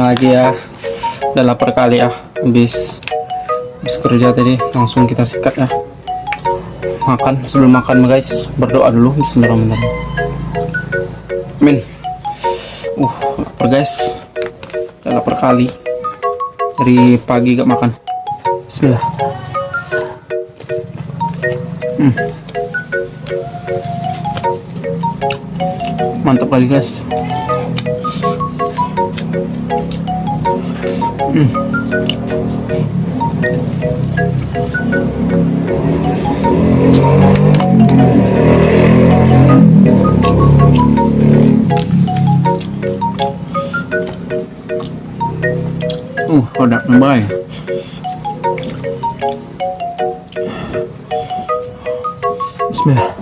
lagi ya. Udah lapar kali ya. Habis kerja tadi langsung kita sikat ya. Makan, sebelum makan guys, berdoa dulu. Bismillahirrahmanirrahim. Amin. Lapar guys. Udah lapar kali. Dari pagi gak makan. Bismillah. Mantap kali guys. Udah nambah. Bismillah.